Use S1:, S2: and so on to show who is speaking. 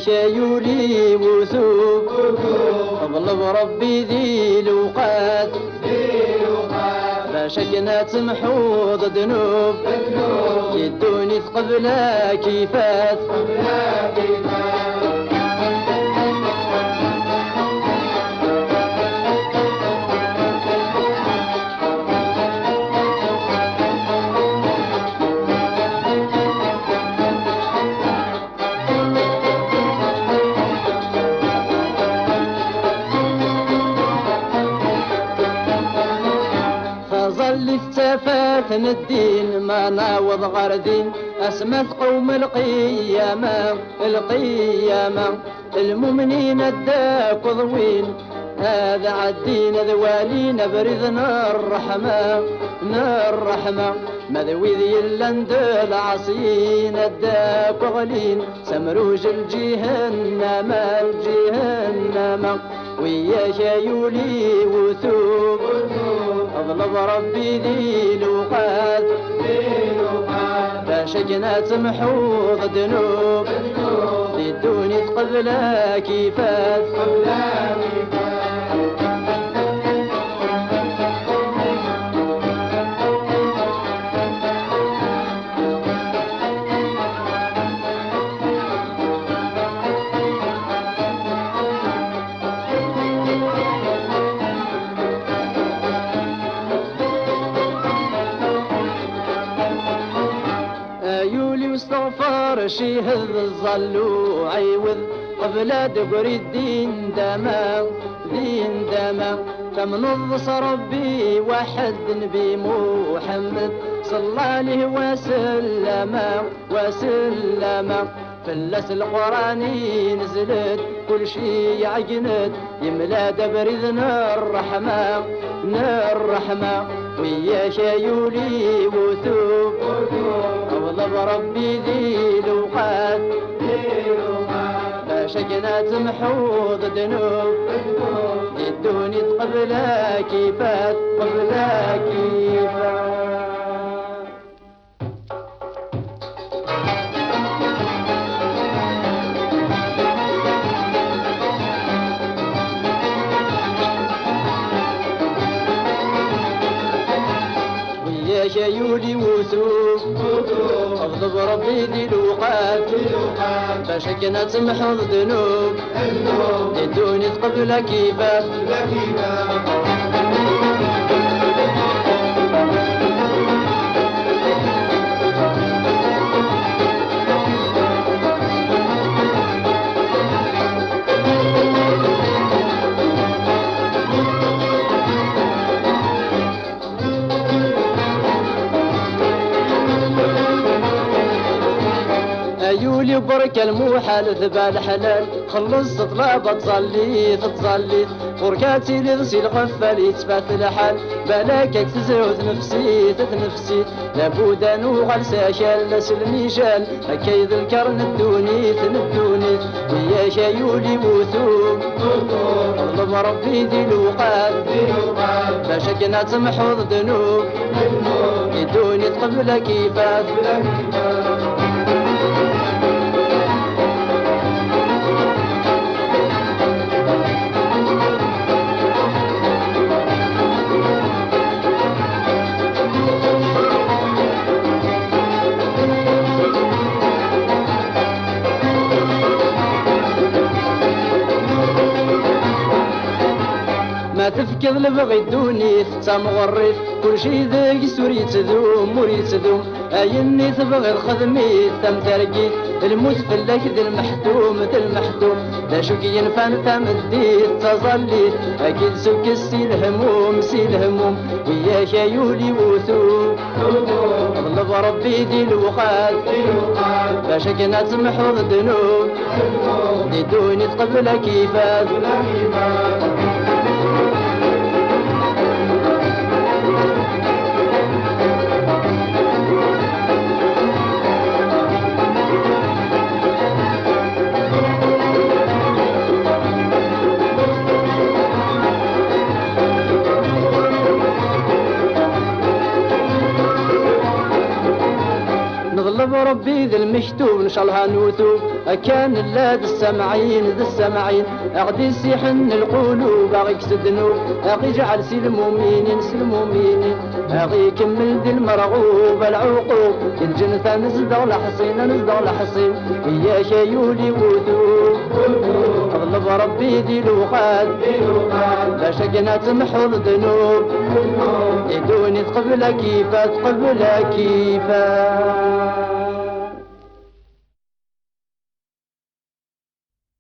S1: شايولي وثوب اطلب ربي ذي الوقات باشكنا تمحوض ذنوب يدوني قبل كيفات اكتفاتنا الدين ما ناوض غردين اسمت قوم القيامة المؤمنين الداك ضوين هذا عالدين ذوالين برذنا الرحمة مذوي ذي اللند العصين الداك غلين سمروج الجهنم ويا شايولي وثوب اطلب ربي ذي الوقات باشجنا تمحوض ذنوب يدوني قبل كيفات واستغفر شيهذ الظلو عيوذ قبل دقري الدين دما تمنظ ربي واحد نبي محمد صلى عليه وسلم فلس القرآن نزلت كل شي عجنت يملا دبرذنا الرحمة ويا شايولي وثوب اغضب ربي ذي الوقات باشجنا تمحوض ذنوب يدوني قبل كيفات شايولي وثوب اغضب ربي ذي الوقات باشكنا تمحض ذنوب يدوني قبل كيفات يولي برك الموحل ثبا الحلال خلص طلابة تصلي بركاتي لغسي الغفل يتفات الحال بلاك تزعود نفسي لابد نوغل ساشال سلميشال هكايد الكرن الدوني ويا شايولي وثوب اطلب ربي ذي الوقات باشكنا تمحوض ذنوب يدوني قبل كيفات ما تفكر لبغي الدوني تمغريت كل شي ذاك سوري تذوم ايني تبغي الخدمي تم ترقيت الموت فلك ذي المحتوم لا شوك ينفع تمديت تظليت اكيد سوك الهموم ويا شايولي وثوب اطلب ربي ذي الوقات باشكنا تمحوض ذنوب يدوني قبل كيفات يغلب ربي ذي المكتوب ان شاء الله نوثوب كان لا ذي السامعين اغدي يسيحن القلوب اغي يكسدنو اغي يجعل سي المؤمنين اغي يكمل ذي المرغوب العقوب الجنة نزدغ الحصين يا شيولي وذوب اغلب ربي ذي لوخات لا شكنا تمحو الذنوب يدوني قبل كيفات